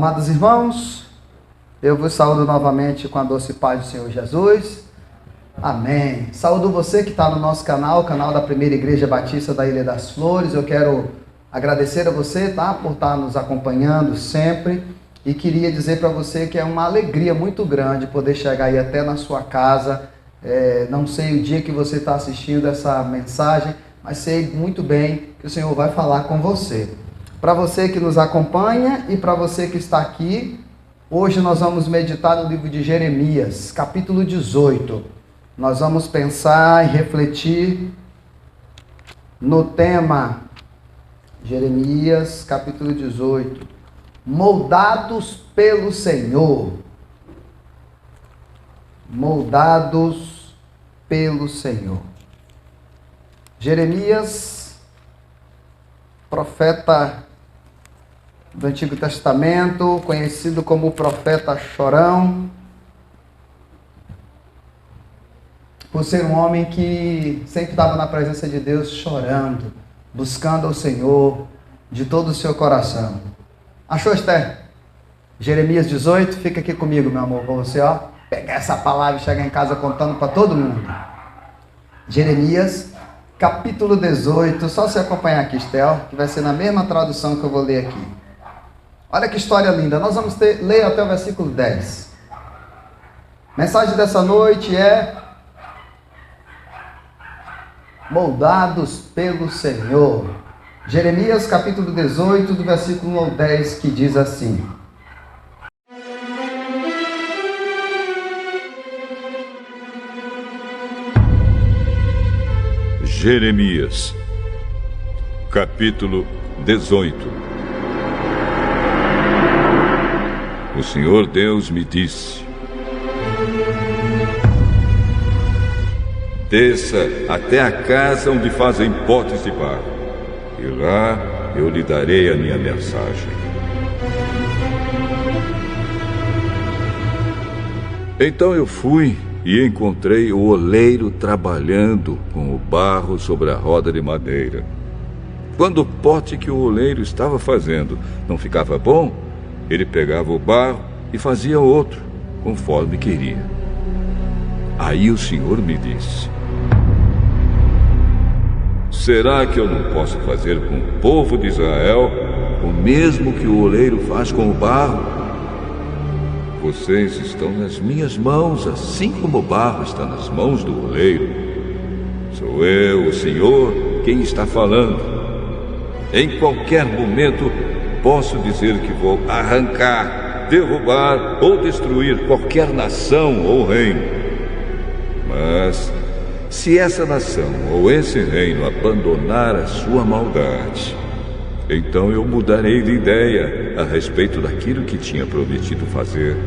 Amados irmãos, eu vos saúdo novamente com a doce paz do Senhor Jesus. Amém. Saúdo você que está no nosso canal, o canal da Primeira Igreja Batista da Ilha das Flores. Eu quero agradecer a você, por estar nos acompanhando sempre. E queria dizer para você que é uma alegria muito grande poder chegar aí até na sua casa. Não sei o dia que você está assistindo essa mensagem, mas sei muito bem que o Senhor vai falar com você. Para você que nos acompanha e para você que está aqui, hoje nós vamos meditar no livro de Jeremias, capítulo 18. Nós vamos pensar e refletir no tema Jeremias, capítulo 18. Moldados pelo Senhor. Moldados pelo Senhor. Jeremias, profeta do Antigo Testamento, conhecido como o profeta chorão, por ser um homem que sempre estava na presença de Deus chorando, buscando ao Senhor de todo o seu coração. Achou, Esther? Jeremias 18, fica aqui comigo, meu amor, para você, pegar essa palavra e chegar em casa contando para todo mundo. Jeremias, capítulo 18, só você acompanhar aqui, Esther, que vai ser na mesma tradução que eu vou ler aqui. Olha que história linda, nós vamos ler até o versículo 10. Mensagem dessa noite é: moldados pelo Senhor. Jeremias capítulo 18, do versículo 1 ao 10, que diz assim: Jeremias, capítulo 18. O Senhor Deus me disse: desça até a casa onde fazem potes de barro, e lá eu lhe darei a minha mensagem. Então eu fui e encontrei o oleiro trabalhando com o barro sobre a roda de madeira. Quando o pote que o oleiro estava fazendo não ficava bom, ele pegava o barro e fazia outro, conforme queria. Aí o Senhor me disse: será que eu não posso fazer com o povo de Israel o mesmo que o oleiro faz com o barro? Vocês estão nas minhas mãos, assim como o barro está nas mãos do oleiro. Sou eu, o Senhor, quem está falando. Em qualquer momento posso dizer que vou arrancar, derrubar ou destruir qualquer nação ou reino. Mas se essa nação ou esse reino abandonar a sua maldade, então eu mudarei de ideia a respeito daquilo que tinha prometido fazer.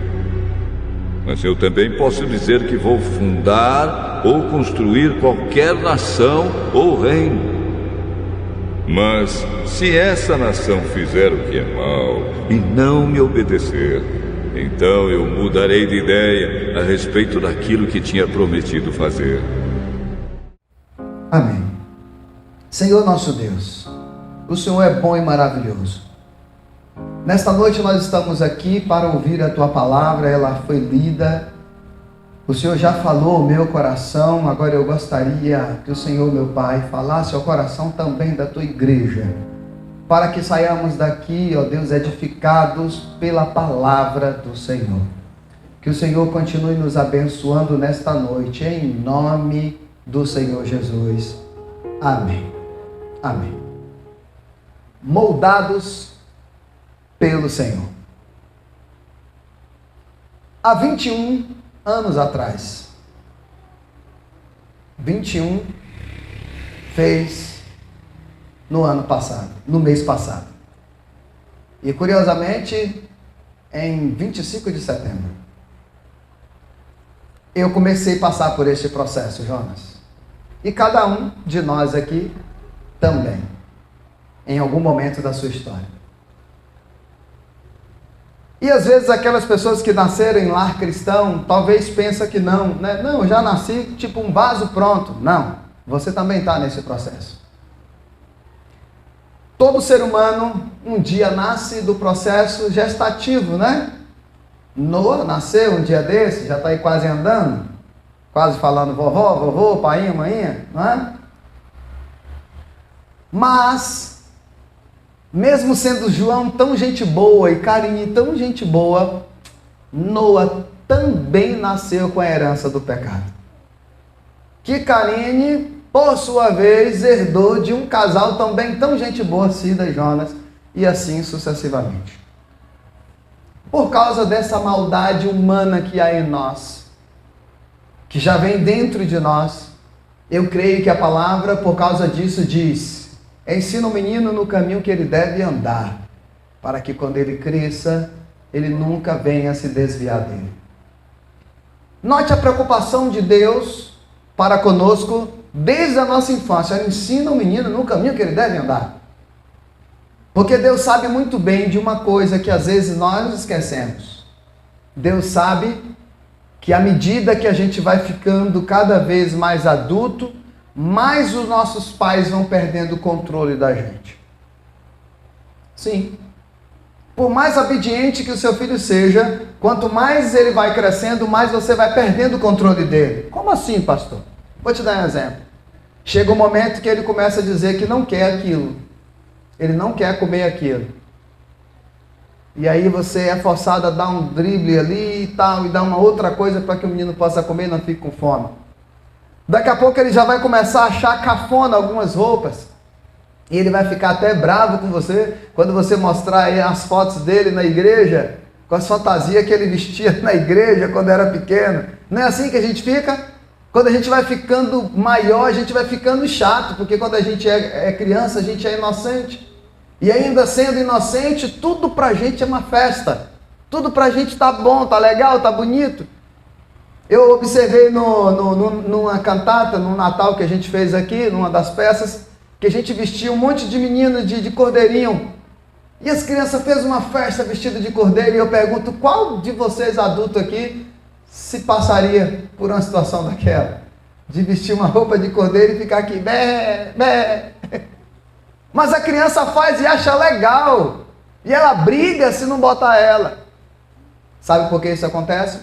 Mas eu também posso dizer que vou fundar ou construir qualquer nação ou reino. Mas se essa nação fizer o que é mal e não me obedecer, então eu mudarei de ideia a respeito daquilo que tinha prometido fazer. Amém. Senhor nosso Deus, o Senhor é bom e maravilhoso. Nesta noite nós estamos aqui para ouvir a Tua palavra, ela foi lida. O Senhor já falou ao meu coração, agora eu gostaria que o Senhor, meu Pai, falasse ao coração também da Tua igreja, para que saiamos daqui, ó Deus, edificados pela palavra do Senhor. Que o Senhor continue nos abençoando nesta noite, em nome do Senhor Jesus. Amém. Amém. Moldados pelo Senhor. Há 21 anos atrás, 21 fez no ano passado, no mês passado. E curiosamente, em 25 de setembro, eu comecei a passar por este processo, Jonas. E cada um de nós aqui também, em algum momento da sua história. E às vezes aquelas pessoas que nasceram em lar cristão, talvez pensam que não, né? Não, eu já nasci tipo um vaso pronto. Não, você também está nesse processo. Todo ser humano um dia nasce do processo gestativo, né? Noah nasceu um dia desse, já está aí quase andando, quase falando vovó, vovô, painho, maninha, não é? Mas, mesmo sendo João tão gente boa e Karine tão gente boa, Noah também nasceu com a herança do pecado. Que Karine, por sua vez, herdou de um casal também tão gente boa, Cida e Jonas, e assim sucessivamente. Por causa dessa maldade humana que há em nós, que já vem dentro de nós, eu creio que a palavra, por causa disso, diz: ensina o menino no caminho que ele deve andar, para que quando ele cresça, ele nunca venha se desviar dele. Note a preocupação de Deus para conosco desde a nossa infância. Ele ensina o menino no caminho que ele deve andar. Porque Deus sabe muito bem de uma coisa que às vezes nós esquecemos. Deus sabe que à medida que a gente vai ficando cada vez mais adulto, mais os nossos pais vão perdendo o controle da gente. Sim. Por mais obediente que o seu filho seja, quanto mais ele vai crescendo, mais você vai perdendo o controle dele. Como assim, pastor? Vou te dar um exemplo. Chega um momento que ele começa a dizer que não quer aquilo. Ele não quer comer aquilo. E aí você é forçado a dar um drible ali e tal, e dar uma outra coisa para que o menino possa comer e não fique com fome. Daqui a pouco ele já vai começar a achar cafona algumas roupas. E ele vai ficar até bravo com você quando você mostrar aí as fotos dele na igreja, com as fantasias que ele vestia na igreja quando era pequeno. Não é assim que a gente fica? Quando a gente vai ficando maior, a gente vai ficando chato, porque quando a gente é criança, a gente é inocente. E ainda sendo inocente, tudo pra gente é uma festa. Tudo pra gente tá bom, tá legal, tá bonito. Eu observei numa cantata, no Natal que a gente fez aqui, numa das peças, que a gente vestia um monte de menino de cordeirinho. E as crianças fez uma festa vestida de cordeiro, e eu pergunto, qual de vocês adultos aqui se passaria por uma situação daquela? De vestir uma roupa de cordeiro e ficar aqui, bé, bé. Mas a criança faz e acha legal. E ela briga se não botar ela. Sabe por que isso acontece?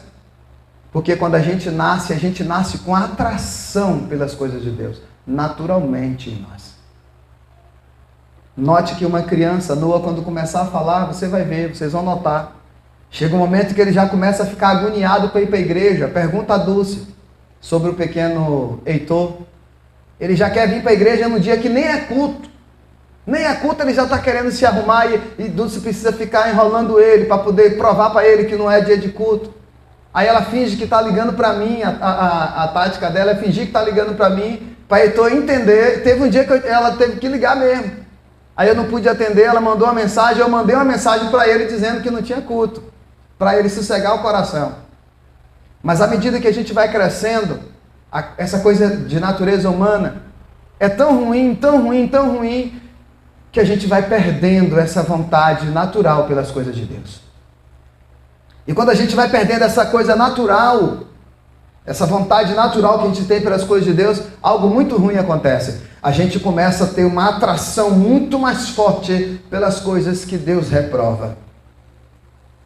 Porque quando a gente nasce com atração pelas coisas de Deus. Naturalmente em nós. Note que uma criança, Noah, quando começar a falar, você vai ver, vocês vão notar. Chega um momento que ele já começa a ficar agoniado para ir para a igreja. Pergunta a Dulce sobre o pequeno Heitor. Ele já quer vir para a igreja no dia que nem é culto. Nem é culto, ele já está querendo se arrumar e Dulce precisa ficar enrolando ele para poder provar para ele que não é dia de culto. Aí ela finge que está ligando para mim, a tática dela é fingir que está ligando para mim, para Heitor entender. Teve um dia que ela teve que ligar mesmo. Aí eu não pude atender, ela mandou uma mensagem, eu mandei uma mensagem para ele dizendo que não tinha culto, para ele sossegar o coração. Mas à medida que a gente vai crescendo, essa coisa de natureza humana é tão ruim, tão ruim, tão ruim, que a gente vai perdendo essa vontade natural pelas coisas de Deus. E quando a gente vai perdendo essa coisa natural, essa vontade natural que a gente tem pelas coisas de Deus, algo muito ruim acontece. A gente começa a ter uma atração muito mais forte pelas coisas que Deus reprova.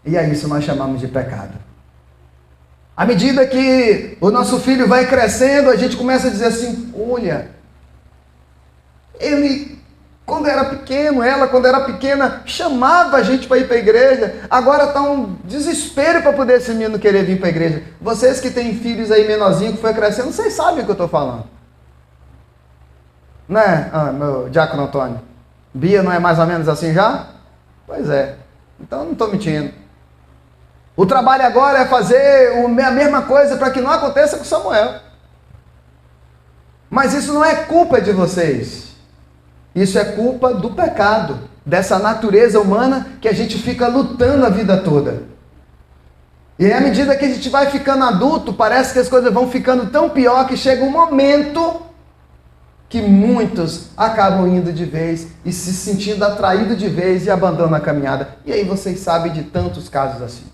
E a isso nós chamamos de pecado. À medida que o nosso filho vai crescendo, a gente começa a dizer assim, olha, ele, quando era pequeno, ela, quando era pequena, chamava a gente para ir para a igreja. Agora está um desespero para poder esse menino querer vir para a igreja. Vocês que têm filhos aí menorzinhos que foi crescendo, vocês sabem o que eu estou falando. Não é, meu diácono Antônio? Bia não é mais ou menos assim já? Pois é. Então não estou mentindo. O trabalho agora é fazer a mesma coisa para que não aconteça com Samuel. Mas isso não é culpa de vocês. Isso é culpa do pecado, dessa natureza humana que a gente fica lutando a vida toda. E à medida que a gente vai ficando adulto, parece que as coisas vão ficando tão pior que chega um momento que muitos acabam indo de vez e se sentindo atraídos de vez e abandonam a caminhada. E aí vocês sabem de tantos casos assim.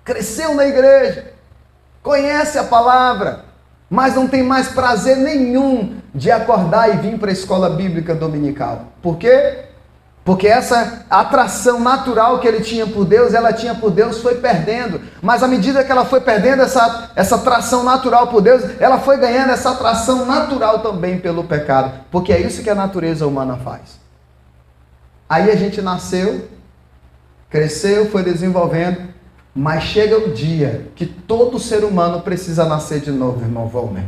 Cresceu na igreja, conhece a palavra, mas não tem mais prazer nenhum de acordar e vir para a escola bíblica dominical. Por quê? Porque essa atração natural que ele tinha por Deus, foi perdendo. Mas à medida que ela foi perdendo essa atração natural por Deus, ela foi ganhando essa atração natural também pelo pecado. Porque é isso que a natureza humana faz. Aí a gente nasceu, cresceu, foi desenvolvendo, mas chega o dia que todo ser humano precisa nascer de novo, irmão Volmer.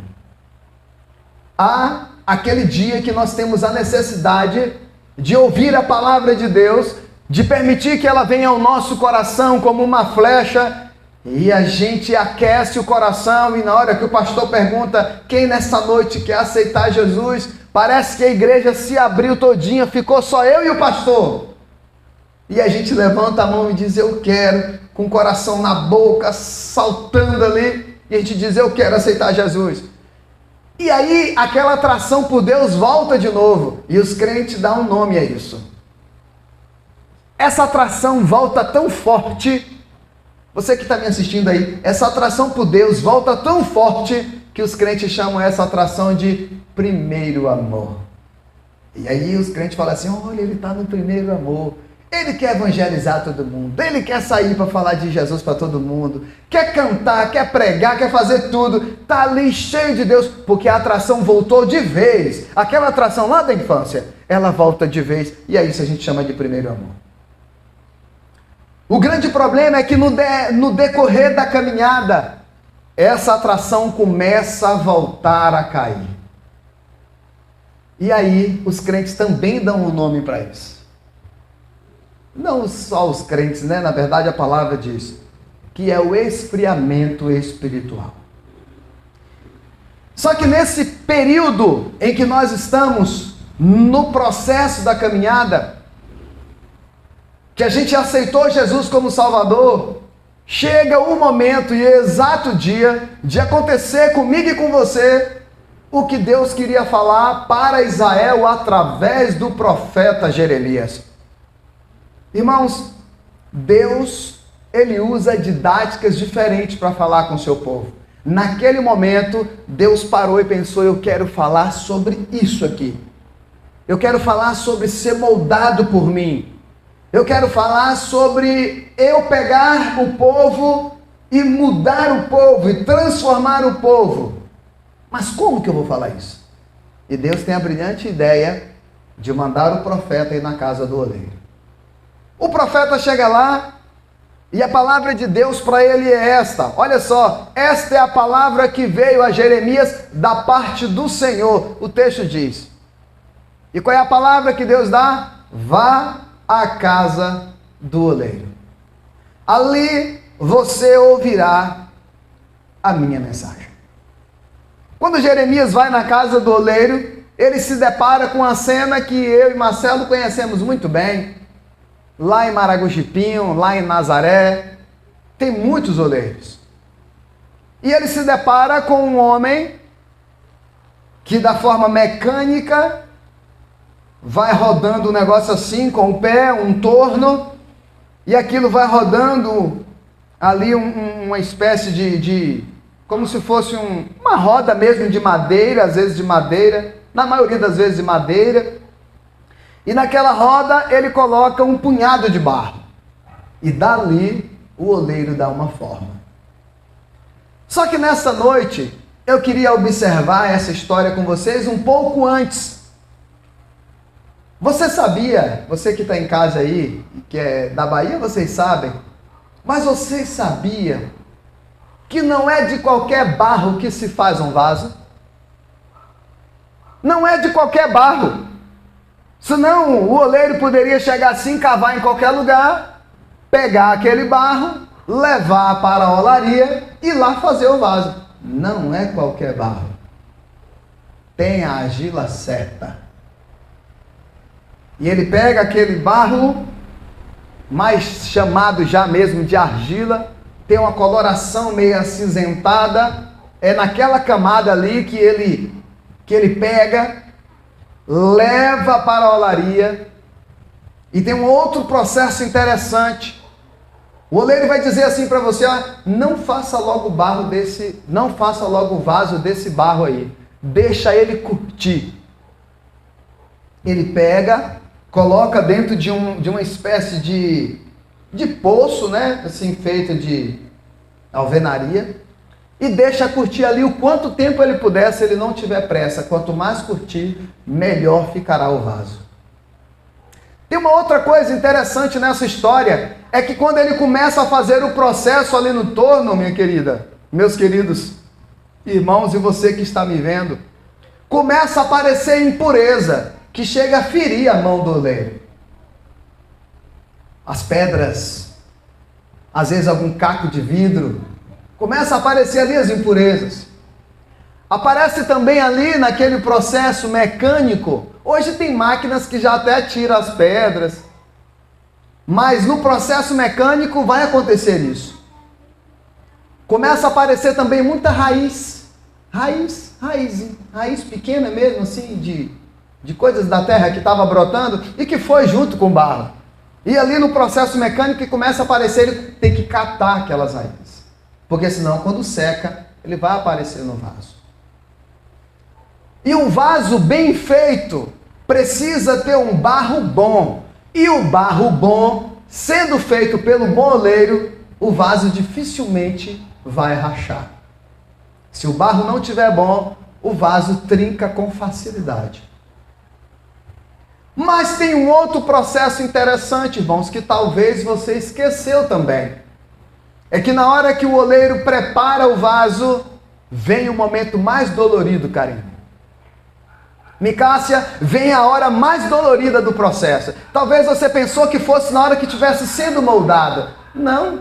Há aquele dia que nós temos a necessidade de ouvir a palavra de Deus, de permitir que ela venha ao nosso coração como uma flecha, e a gente aquece o coração, e na hora que o pastor pergunta quem nessa noite quer aceitar Jesus, parece que a igreja se abriu todinha, ficou só eu e o pastor. E a gente levanta a mão e diz, eu quero, com o coração na boca, saltando ali, e a gente diz, eu quero aceitar Jesus. E aí, aquela atração por Deus volta de novo. E os crentes dão um nome a isso. Essa atração volta tão forte. Você que está me assistindo aí, essa atração por Deus volta tão forte que os crentes chamam essa atração de primeiro amor. E aí os crentes falam assim, olha, ele está no primeiro amor. Ele quer evangelizar todo mundo, ele quer sair para falar de Jesus para todo mundo, quer cantar, quer pregar, quer fazer tudo, está ali cheio de Deus, porque a atração voltou de vez. Aquela atração lá da infância, ela volta de vez, e é isso que a gente chama de primeiro amor. O grande problema é que no decorrer da caminhada, essa atração começa a voltar a cair. E aí os crentes também dão um nome para isso. Não só os crentes, né? Na verdade a palavra diz que é o esfriamento espiritual. Só que nesse período em que nós estamos no processo da caminhada, que a gente aceitou Jesus como Salvador, chega o momento e o exato dia de acontecer comigo e com você o que Deus queria falar para Israel através do profeta Jeremias. Irmãos, Deus, ele usa didáticas diferentes para falar com o seu povo. Naquele momento, Deus parou e pensou, eu quero falar sobre isso aqui. Eu quero falar sobre ser moldado por mim. Eu quero falar sobre eu pegar o povo e mudar o povo e transformar o povo. Mas como que eu vou falar isso? E Deus tem a brilhante ideia de mandar o profeta ir na casa do oleiro. O profeta chega lá e a palavra de Deus para ele é esta. Olha só, esta é a palavra que veio a Jeremias da parte do Senhor. O texto diz. E qual é a palavra que Deus dá? Vá à casa do oleiro. Ali você ouvirá a minha mensagem. Quando Jeremias vai na casa do oleiro, ele se depara com uma cena que eu e Marcelo conhecemos muito bem. Lá em Maragogi-Pinho, lá em Nazaré, tem muitos oleiros. E ele se depara com um homem que da forma mecânica vai rodando um negócio assim com o pé, um torno, e aquilo vai rodando ali uma espécie de como se fosse uma roda mesmo de madeira, às vezes de madeira, na maioria das vezes de madeira. E naquela roda ele coloca um punhado de barro. E dali o oleiro dá uma forma. Só que nessa noite eu queria observar essa história com vocês um pouco antes. Você sabia, você que está em casa aí, que é da Bahia, vocês sabem, mas vocês sabiam que não é de qualquer barro que se faz um vaso? Não é de qualquer barro. Senão o oleiro poderia chegar assim, cavar em qualquer lugar, pegar aquele barro, levar para a olaria e lá fazer o vaso. Não é qualquer barro. Tem a argila certa. E ele pega aquele barro, mais chamado já mesmo de argila, tem uma coloração meio acinzentada, é naquela camada ali que ele pega, leva para a olaria. E tem um outro processo interessante. O oleiro vai dizer assim para você, ó, não faça logo o vaso desse barro aí. deixa ele curtir. Ele pega, coloca dentro de uma espécie de poço, né? Assim, feito de alvenaria, e deixa curtir ali o quanto tempo ele puder, se ele não tiver pressa. Quanto mais curtir, melhor ficará o vaso. Tem uma outra coisa interessante nessa história, é que quando ele começa a fazer o processo ali no torno, minha querida, meus queridos irmãos e você que está me vendo, começa a aparecer impureza, que chega a ferir a mão do oleiro. As pedras, às vezes algum caco de vidro, começa a aparecer ali as impurezas. Aparece também ali naquele processo mecânico. Hoje tem máquinas que já até tiram as pedras, mas no processo mecânico vai acontecer isso. Começa a aparecer também muita raiz pequena mesmo, assim, de coisas da terra que estava brotando e que foi junto com o barro. E ali no processo mecânico que começa a aparecer, ele tem que catar aquelas raízes, porque senão quando seca, ele vai aparecer no vaso. E um vaso bem feito precisa ter um barro bom. E o barro bom, sendo feito pelo bom oleiro, o vaso dificilmente vai rachar. Se o barro não estiver bom, o vaso trinca com facilidade. Mas tem um outro processo interessante, irmãos, que talvez você esqueceu também. É que na hora que o oleiro prepara o vaso, vem o momento mais dolorido, Karine. Micácia, vem a hora mais dolorida do processo. Talvez você pensou que fosse na hora que estivesse sendo moldado. Não.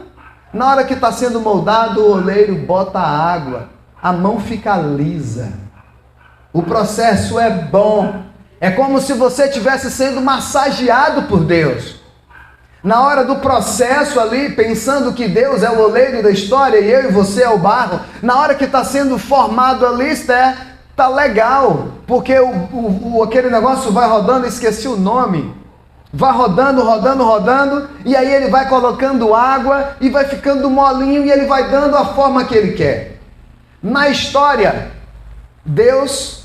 Na hora que está sendo moldado, o oleiro bota água. A mão fica lisa. O processo é bom. É como se você estivesse sendo massageado por Deus. Na hora do processo ali, pensando que Deus é o oleiro da história e eu e você é o barro. Na hora que está sendo formado ali, Esther, tá legal, porque aquele negócio vai rodando, esqueci o nome, vai rodando, e aí ele vai colocando água, e vai ficando molinho, e ele vai dando a forma que ele quer. Na história, Deus,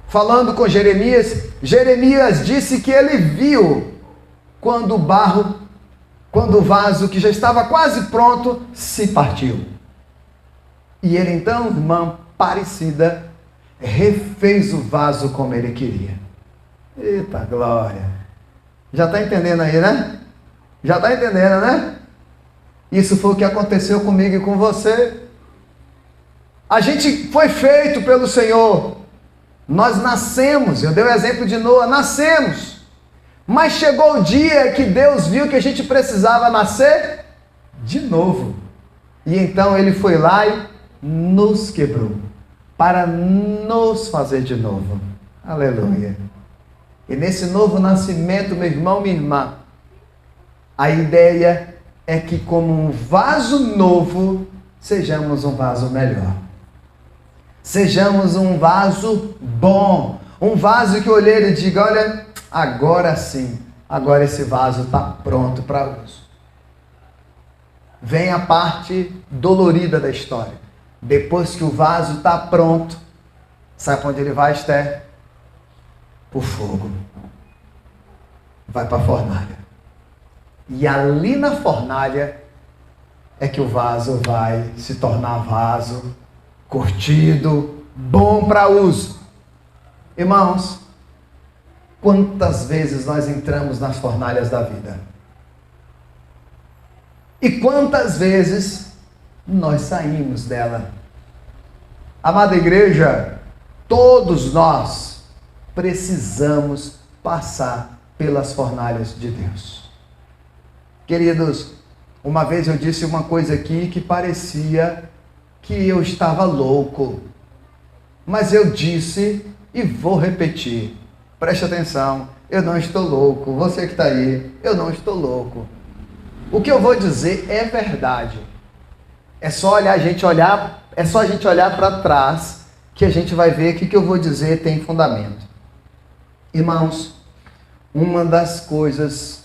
falando com Jeremias, Jeremias disse que ele viu quando o vaso que já estava quase pronto, se partiu. E ele então, irmã Parecida, refez o vaso como ele queria. Eita glória! Já está entendendo aí, né? Já está entendendo, né? Isso foi o que aconteceu comigo e com você. A gente foi feito pelo Senhor. Nós nascemos, eu dei o exemplo de Noa, nascemos. Mas chegou o dia que Deus viu que a gente precisava nascer de novo. E então Ele foi lá e nos quebrou, para nos fazer de novo. Aleluia. E nesse novo nascimento, meu irmão, minha irmã, a ideia é que como um vaso novo, sejamos um vaso melhor. Sejamos um vaso bom. Um vaso que o olheiro diga, olha, agora sim, agora esse vaso está pronto para uso. Vem a parte dolorida da história. Depois que o vaso está pronto, sabe para onde ele vai, Esther? Para o fogo. Vai para a fornalha. E ali na fornalha é que o vaso vai se tornar vaso curtido, bom para uso. Irmãos, quantas vezes nós entramos nas fornalhas da vida? E quantas vezes nós saímos dela? Amada igreja, todos nós precisamos passar pelas fornalhas de Deus. Queridos, uma vez eu disse uma coisa aqui que parecia que eu estava louco, mas eu disse e vou repetir. Preste atenção, eu não estou louco. Você que está aí, eu não estou louco. O que eu vou dizer é verdade. É só a gente olhar para trás que a gente vai ver que o que eu vou dizer tem fundamento. Irmãos, uma das coisas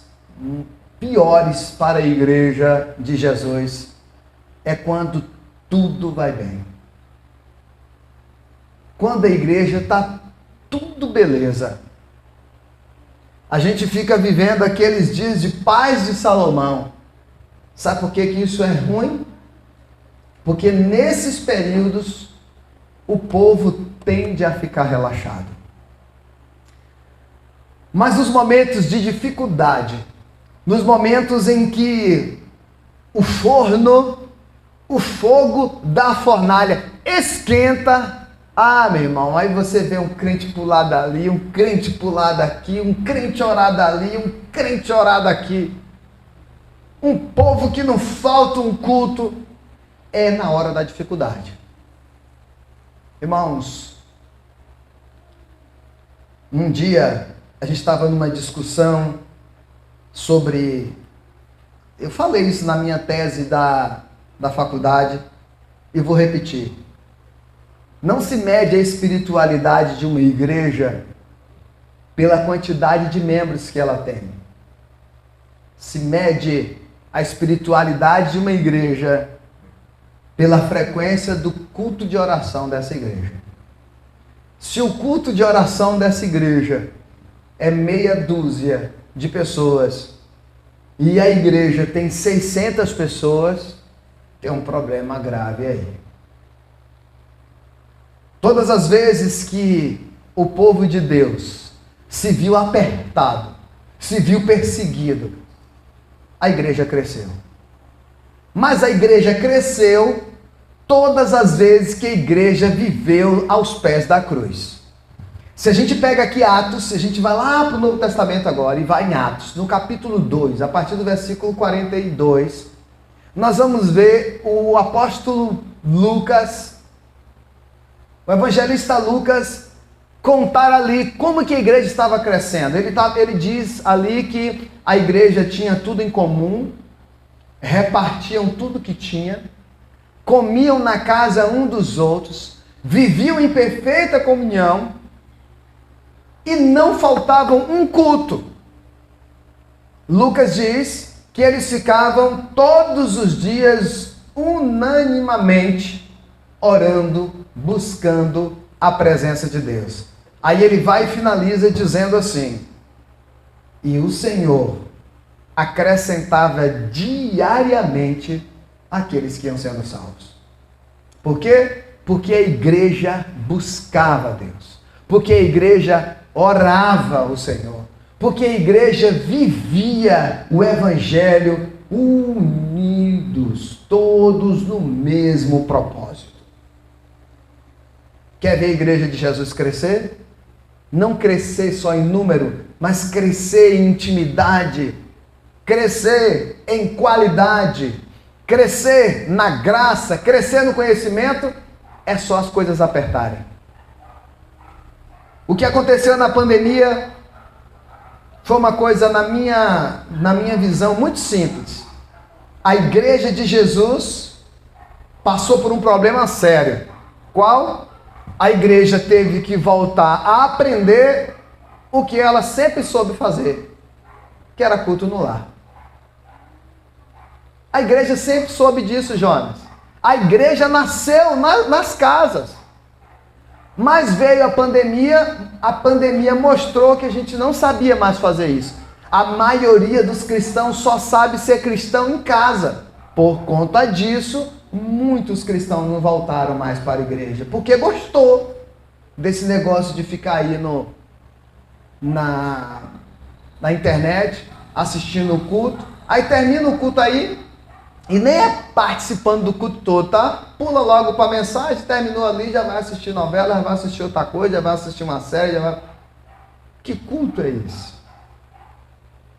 piores para a igreja de Jesus é quando tudo vai bem. quando a igreja está tudo beleza. A gente fica vivendo aqueles dias de paz de Salomão. Sabe por que isso é ruim? Porque nesses períodos o povo tende a ficar relaxado. Mas nos momentos de dificuldade, nos momentos em que o fogo da fornalha esquenta, meu irmão, aí você vê um crente pular dali, um crente pular daqui, um crente orar dali, um crente orar daqui. Um povo que não falta um culto, é na hora da dificuldade. Irmãos, um dia a gente estava numa discussão sobre... Eu falei isso na minha tese da faculdade e vou repetir. Não se mede a espiritualidade de uma igreja pela quantidade de membros que ela tem. Se mede a espiritualidade de uma igreja pela frequência do culto de oração dessa igreja. Se o culto de oração dessa igreja é meia dúzia de pessoas e a igreja tem 600 pessoas, tem um problema grave aí. Todas as vezes que o povo de Deus se viu apertado, se viu perseguido, a igreja cresceu. Mas a igreja cresceu todas as vezes que a igreja viveu aos pés da cruz. Se a gente pega aqui Atos, se a gente vai lá para o Novo Testamento agora e vai em Atos, no capítulo 2, a partir do versículo 42, nós vamos ver o apóstolo Lucas, o evangelista Lucas, contar ali como que a igreja estava crescendo. Ele diz ali que a igreja tinha tudo em comum, repartiam tudo que tinha, comiam na casa um dos outros, viviam em perfeita comunhão e não faltavam um culto. Lucas diz que eles ficavam todos os dias unanimamente orando, buscando a presença de Deus. Aí ele vai e finaliza dizendo assim: e o Senhor acrescentava diariamente aqueles que iam sendo salvos. Por quê? Porque a igreja buscava Deus. Porque a igreja orava o Senhor. Porque a igreja vivia o evangelho unidos, todos no mesmo propósito. Quer ver a igreja de Jesus crescer? Não crescer só em número, mas crescer em intimidade, crescer em qualidade, crescer na graça, crescer no conhecimento, é só as coisas apertarem. O que aconteceu na pandemia foi uma coisa, na minha visão, muito simples. A igreja de Jesus passou por um problema sério. Qual? A igreja teve que voltar a aprender o que ela sempre soube fazer, que era culto no lar. A igreja sempre soube disso, Jonas. A igreja nasceu nas casas. Mas veio a pandemia mostrou que a gente não sabia mais fazer isso. A maioria dos cristãos só sabe ser cristão em casa. Por conta disso, muitos cristãos não voltaram mais para a igreja, porque gostou desse negócio de ficar aí na internet, assistindo o culto. Aí termina o culto aí, e nem é participando do culto todo, tá? Pula logo para a mensagem, terminou ali, já vai assistir novela, já vai assistir outra coisa, já vai assistir uma série, já vai... Que culto é esse?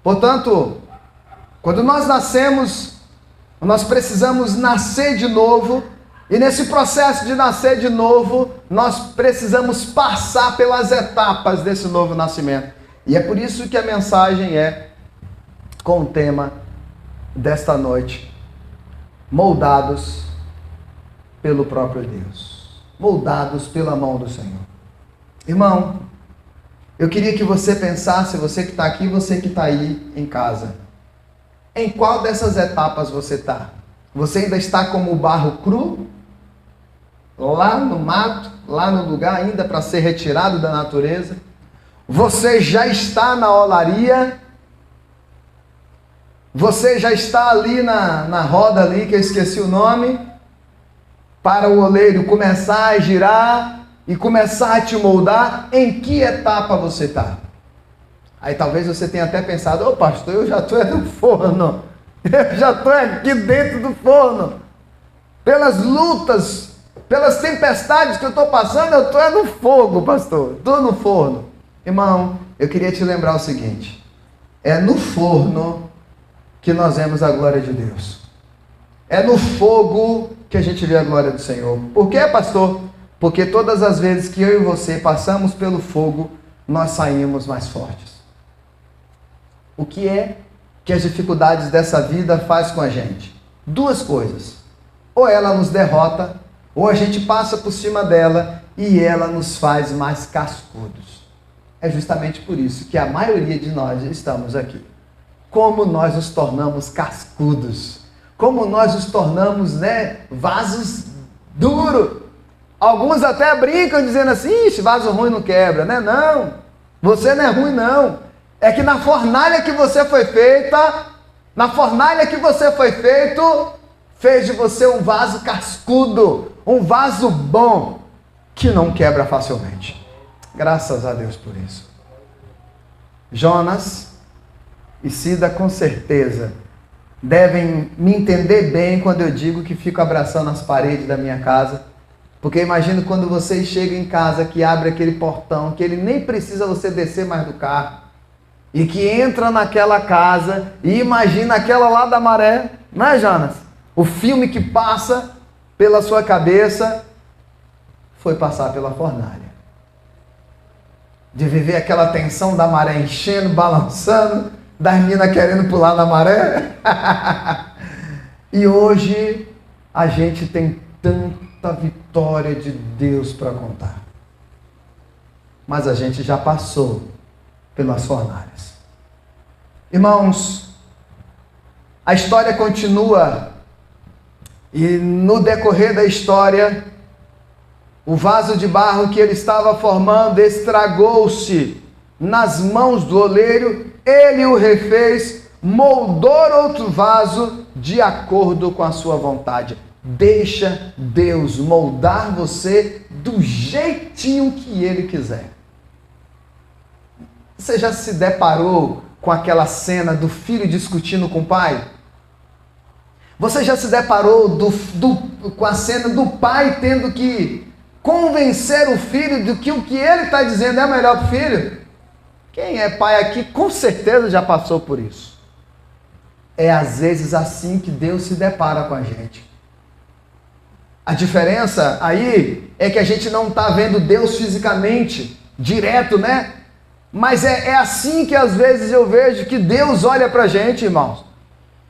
Portanto, quando nós nascemos, nós precisamos nascer de novo, e nesse processo de nascer de novo, nós precisamos passar pelas etapas desse novo nascimento. E é por isso que a mensagem é com o tema desta noite: moldados pelo próprio Deus, moldados pela mão do Senhor. Irmão, eu queria que você pensasse, você que está aqui, você que está aí em casa, em qual dessas etapas você está? Você ainda está como o barro cru? lá no mato, lá no lugar ainda para ser retirado da natureza. Você já está na olaria. Você já está ali na roda ali, que eu esqueci o nome, para o oleiro começar a girar e começar a te moldar. Em que etapa você está? Aí talvez você tenha até pensado, ô pastor, eu já estou no forno. Eu já estou aqui dentro do forno. Pelas lutas, pelas tempestades que eu estou passando, eu estou no fogo, pastor. Estou no forno. Irmão, eu queria te lembrar o seguinte. É no forno que nós vemos a glória de Deus. É no fogo que a gente vê a glória do Senhor. Por quê, pastor? Porque todas as vezes que eu e você passamos pelo fogo, nós saímos mais fortes. O que é que as dificuldades dessa vida faz com a gente? Duas coisas. Ou ela nos derrota, ou a gente passa por cima dela e ela nos faz mais cascudos. É justamente por isso que a maioria de nós estamos aqui. Como nós nos tornamos cascudos. Como nós nos tornamos, vasos duros. Alguns até brincam dizendo assim, ixi, vaso ruim não quebra, né? Não, você não é ruim não. É que na fornalha que você foi feita, fez de você um vaso cascudo, um vaso bom, que não quebra facilmente. Graças a Deus por isso. Jonas e Cida com certeza devem me entender bem quando eu digo que fico abraçando as paredes da minha casa, porque imagino quando vocês chegam em casa, que abre aquele portão, que ele nem precisa você descer mais do carro, e que entra naquela casa, e imagina aquela lá da maré, não é, Jonas? O filme que passa pela sua cabeça foi passar pela fornalha. De viver aquela tensão da maré enchendo, balançando, das meninas querendo pular na maré. E hoje a gente tem tanta vitória de Deus para contar. Mas a gente já passou pelas fornalhas. Irmãos, a história continua. E no decorrer da história, o vaso de barro que ele estava formando estragou-se nas mãos do oleiro. Ele o refez, moldou outro vaso de acordo com a sua vontade. Deixa Deus moldar você do jeitinho que Ele quiser. Você já se deparou com aquela cena do filho discutindo com o pai? Você já se deparou com a cena do pai tendo que convencer o filho de que o que ele está dizendo é melhor para o filho? Quem é pai aqui com certeza já passou por isso. É às vezes assim que Deus se depara com a gente. A diferença aí é que a gente não está vendo Deus fisicamente, direto, né? Mas é assim que às vezes eu vejo que Deus olha para a gente, irmãos.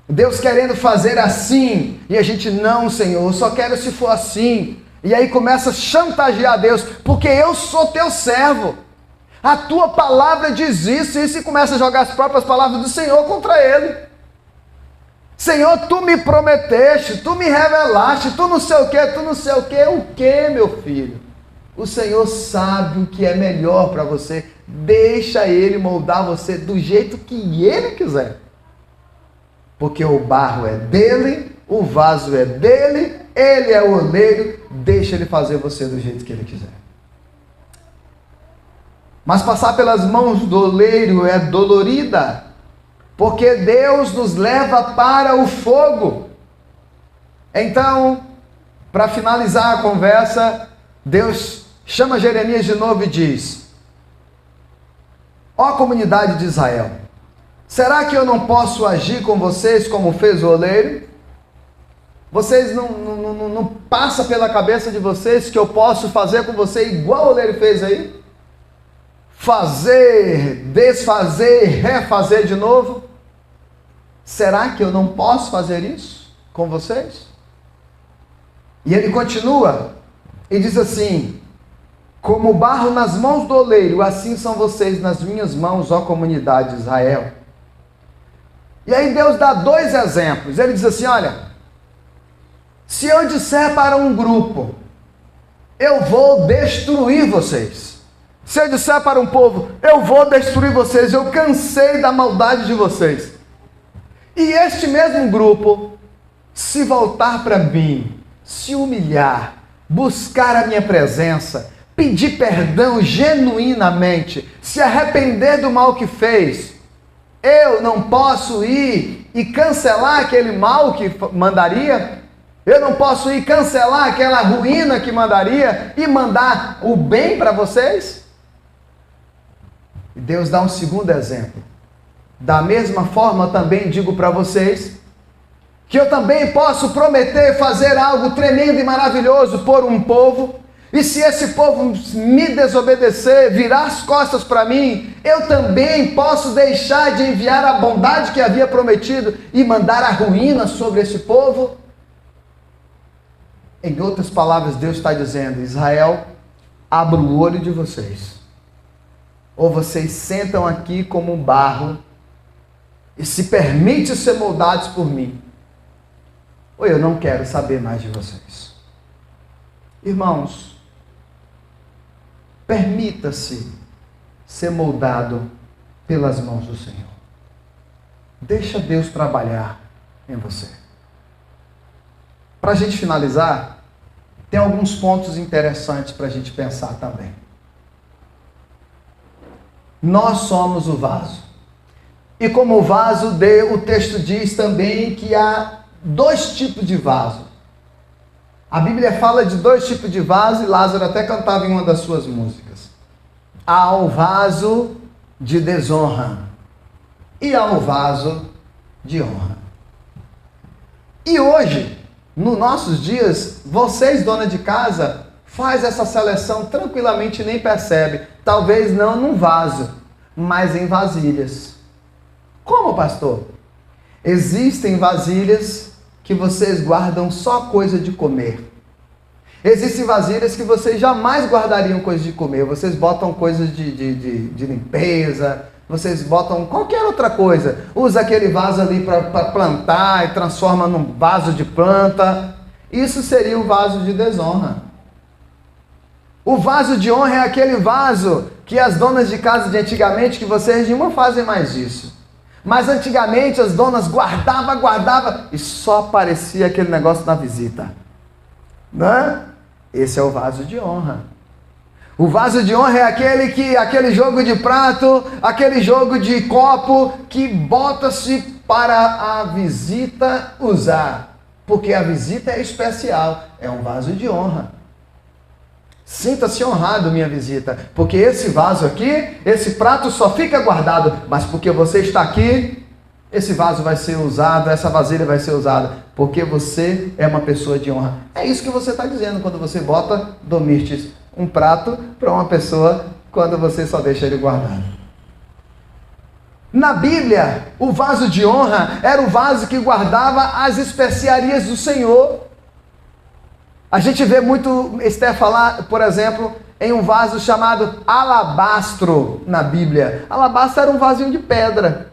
Deus querendo fazer assim, e a gente, não, Senhor, eu só quero se for assim. E aí começa a chantagear Deus, porque eu sou teu servo. A tua palavra diz isso, e começa a jogar as próprias palavras do Senhor contra ele. Senhor, tu me prometeste, tu me revelaste, tu não sei o que, o que, meu filho? O Senhor sabe o que é melhor para você, deixa Ele moldar você do jeito que Ele quiser. Porque o barro é dele, o vaso é dele, Ele é o oleiro, deixa Ele fazer você do jeito que Ele quiser. Mas passar pelas mãos do oleiro é dolorida, porque Deus nos leva para o fogo. Então, para finalizar a conversa, Deus chama Jeremias de novo e diz: ó comunidade de Israel, será que eu não posso agir com vocês como fez o oleiro? Vocês não passa pela cabeça de vocês que eu posso fazer com você igual o oleiro fez aí? Fazer, desfazer, refazer de novo? Será que eu não posso fazer isso com vocês? E ele continua e diz assim: como barro nas mãos do oleiro, assim são vocês nas minhas mãos, ó comunidade de Israel. E aí Deus dá dois exemplos. Ele diz assim: olha, se eu disser para um grupo, eu vou destruir vocês. Se eu disser para um povo, eu vou destruir vocês, eu cansei da maldade de vocês. E este mesmo grupo, se voltar para mim, se humilhar, buscar a minha presença, pedir perdão genuinamente, se arrepender do mal que fez, eu não posso ir e cancelar aquele mal que mandaria? Eu não posso ir cancelar aquela ruína que mandaria e mandar o bem para vocês? E Deus dá um segundo exemplo. Da mesma forma, também digo para vocês que eu também posso prometer fazer algo tremendo e maravilhoso por um povo, e se esse povo me desobedecer, virar as costas para mim, eu também posso deixar de enviar a bondade que havia prometido e mandar a ruína sobre esse povo. Em outras palavras, Deus está dizendo: Israel, abra o olho de vocês. Ou vocês sentam aqui como um barro e se permitem ser moldados por mim, ou eu não quero saber mais de vocês. Irmãos, permita-se ser moldado pelas mãos do Senhor. Deixa Deus trabalhar em você. Para a gente finalizar, tem alguns pontos interessantes para a gente pensar também. Nós somos o vaso. E como o vaso, o texto diz também que há dois tipos de vaso. A Bíblia fala de dois tipos de vaso, e Lázaro até cantava em uma das suas músicas. Há o vaso de desonra e há o vaso de honra. E hoje, nos nossos dias, vocês, dona de casa, faz essa seleção tranquilamente e nem percebe. Talvez não num vaso, mas em vasilhas. Como, pastor? Existem vasilhas que vocês guardam só coisa de comer. Existem vasilhas que vocês jamais guardariam coisa de comer. Vocês botam coisas de limpeza, vocês botam qualquer outra coisa. Usa aquele vaso ali para plantar e transforma num vaso de planta. Isso seria o vaso de desonra. O vaso de honra é aquele vaso que as donas de casa de antigamente, que vocês não fazem mais isso. Mas antigamente as donas guardavam e só aparecia aquele negócio na visita. Né? Esse é o vaso de honra. O vaso de honra é aquele jogo de prato, aquele jogo de copo que bota-se para a visita usar. Porque a visita é especial, é um vaso de honra. Sinta-se honrado, minha visita, porque esse vaso aqui, esse prato só fica guardado, mas porque você está aqui, esse vaso vai ser usado, essa vasilha vai ser usada, porque você é uma pessoa de honra. É isso que você está dizendo quando você bota domistes, um prato para uma pessoa, quando você só deixa ele guardado. Na Bíblia, o vaso de honra era o vaso que guardava as especiarias do Senhor. A gente vê muito Esther falar, por exemplo, em um vaso chamado alabastro na Bíblia. Alabastro era um vasinho de pedra.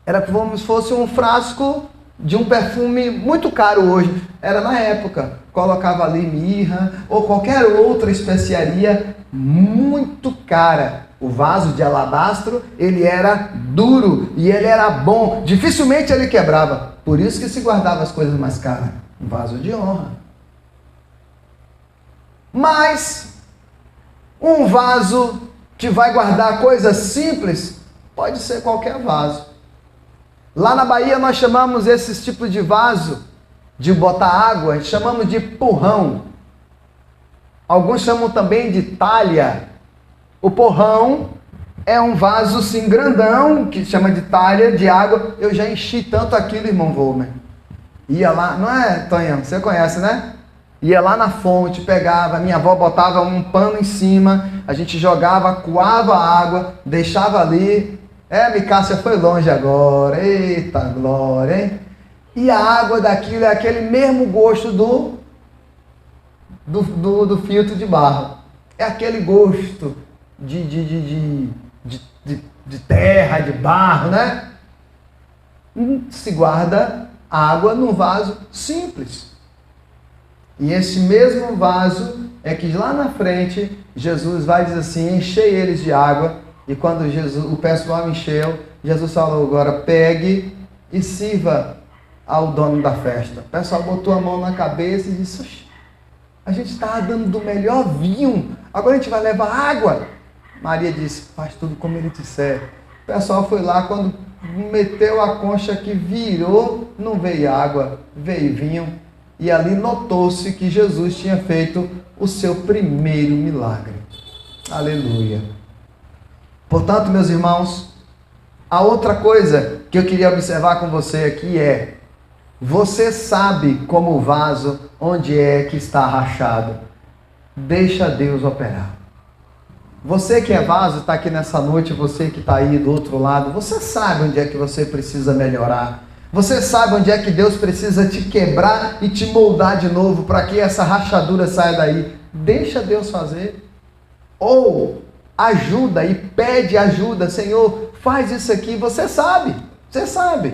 Era como se fosse um frasco de um perfume muito caro hoje. Era na época. Colocava ali mirra ou qualquer outra especiaria muito cara. O vaso de alabastro, ele era duro e ele era bom. Dificilmente ele quebrava. Por isso que se guardava as coisas mais caras. Um vaso de honra. Mas um vaso que vai guardar coisas simples pode ser qualquer vaso. Lá na Bahia nós chamamos esses tipos de vaso de botar água, a gente chamamos de porrão. Alguns chamam também de talha. O porrão é um vaso sim grandão, que chama de talha de água. Eu já enchi tanto aquilo, irmão Volmer. Ia lá, não é, Tonhão? Você conhece, né? Ia lá na fonte, pegava, minha avó botava um pano em cima, a gente jogava, coava a água, deixava ali. Micácia foi longe agora, eita glória, hein? E a água daquilo é aquele mesmo gosto do filtro de barro. É aquele gosto de terra, de barro, né? Se guarda água num vaso simples. E esse mesmo vaso é que lá na frente, Jesus vai dizer assim, enchei eles de água. E quando o pessoal encheu, Jesus falou, agora pegue e sirva ao dono da festa. O pessoal botou a mão na cabeça e disse, oxe, a gente estava dando do melhor vinho, agora a gente vai levar água. Maria disse, faz tudo como ele disser. O pessoal foi lá, quando meteu a concha que virou, não veio água, veio vinho. E ali notou-se que Jesus tinha feito o seu primeiro milagre. Aleluia. Portanto, meus irmãos, a outra coisa que eu queria observar com você aqui é, você sabe como o vaso, onde é que está rachado. Deixa Deus operar. Você que é vaso, está aqui nessa noite, você que está aí do outro lado, você sabe onde é que você precisa melhorar. Você sabe onde é que Deus precisa te quebrar e te moldar de novo para que essa rachadura saia daí. Deixa Deus fazer. Ou ajuda e pede ajuda. Senhor, faz isso aqui. Você sabe. Você sabe.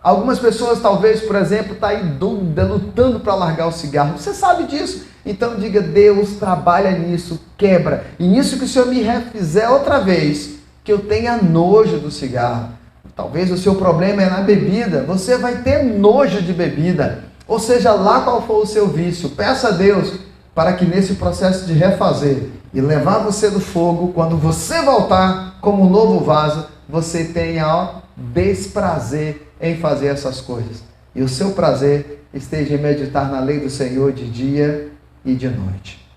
Algumas pessoas talvez, por exemplo, estão aí dúvida, lutando para largar o cigarro. Você sabe disso. Então diga, Deus, trabalha nisso, quebra. E nisso que o Senhor me refizer outra vez, que eu tenha nojo do cigarro. Talvez o seu problema é na bebida. Você vai ter nojo de bebida. Ou seja, lá qual for o seu vício. Peça a Deus para que nesse processo de refazer e levar você do fogo, quando você voltar como um novo vaso, você tenha desprazer em fazer essas coisas. E o seu prazer esteja em meditar na lei do Senhor de dia e de noite.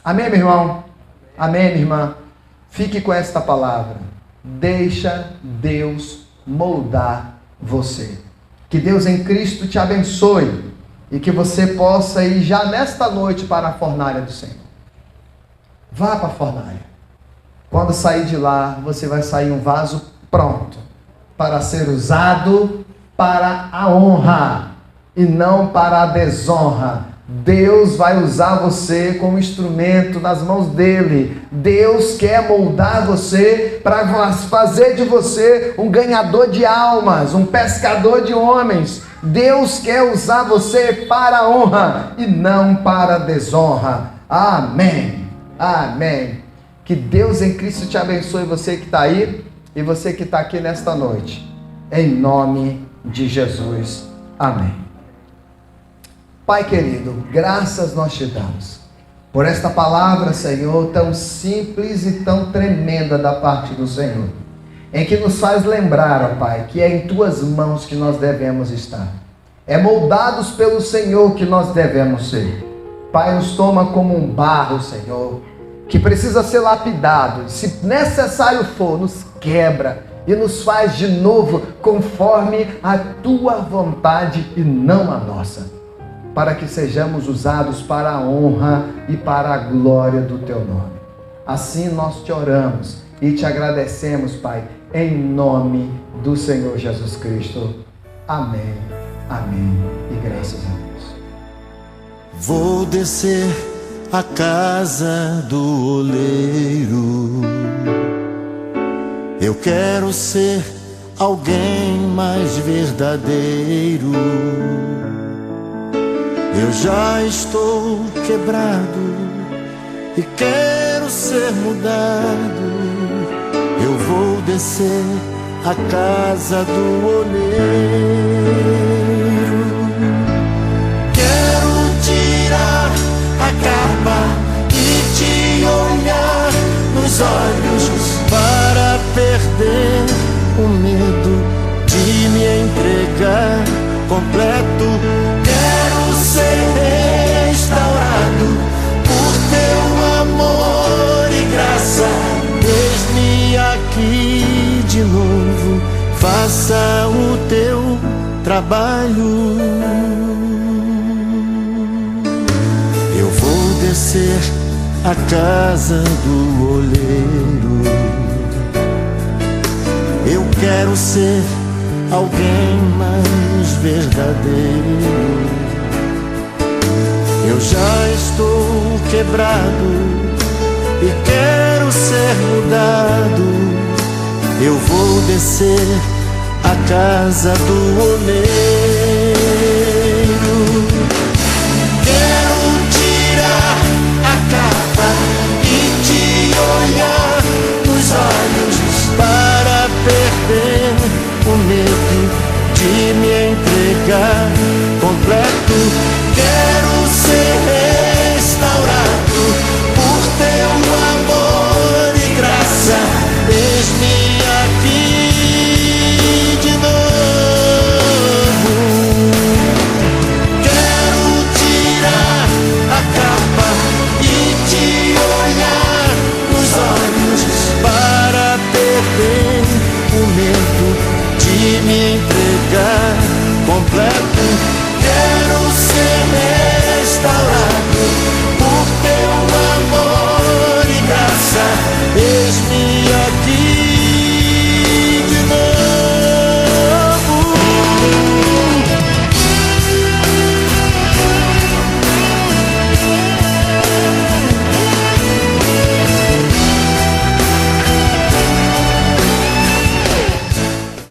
Amém, meu irmão? Amém, minha irmã? Fique com esta palavra. Deixa Deus moldar você. Que Deus em Cristo te abençoe e que você possa ir já nesta noite para a fornalha do Senhor. Vá para a fornalha. Quando sair de lá, você vai sair um vaso pronto para ser usado para a honra e não para a desonra. Deus vai usar você como instrumento nas mãos dele. Deus quer moldar você para fazer de você um ganhador de almas, um pescador de homens. Deus quer usar você para a honra e não para a desonra. Amém. Amém. Que Deus em Cristo te abençoe, você que está aí e você que está aqui nesta noite. Em nome de Jesus. Amém. Pai querido, graças nós te damos por esta palavra, Senhor, tão simples e tão tremenda da parte do Senhor, em que nos faz lembrar, ó Pai, que é em tuas mãos que nós devemos estar. É moldados pelo Senhor que nós devemos ser. Pai, nos toma como um barro, Senhor, que precisa ser lapidado. Se necessário for, nos quebra e nos faz de novo conforme a tua vontade e não a nossa, para que sejamos usados para a honra e para a glória do teu nome. Assim nós te oramos e te agradecemos, Pai, em nome do Senhor Jesus Cristo. Amém, amém e graças a Deus. Vou descer à casa do oleiro. Eu quero ser alguém mais verdadeiro. Eu já estou quebrado e quero ser mudado. Eu vou descer à casa do oleiro. Quero tirar a capa e te olhar nos olhos para perder o medo de me entregar completo. Quero ser restaurado por teu amor e graça. Eis-me aqui de novo, faça o teu trabalho. Eu vou descer à casa do oleiro. Eu quero ser alguém mais verdadeiro. Eu já estou quebrado e quero ser mudado. Eu vou descer à casa do oleiro. Quero tirar a de me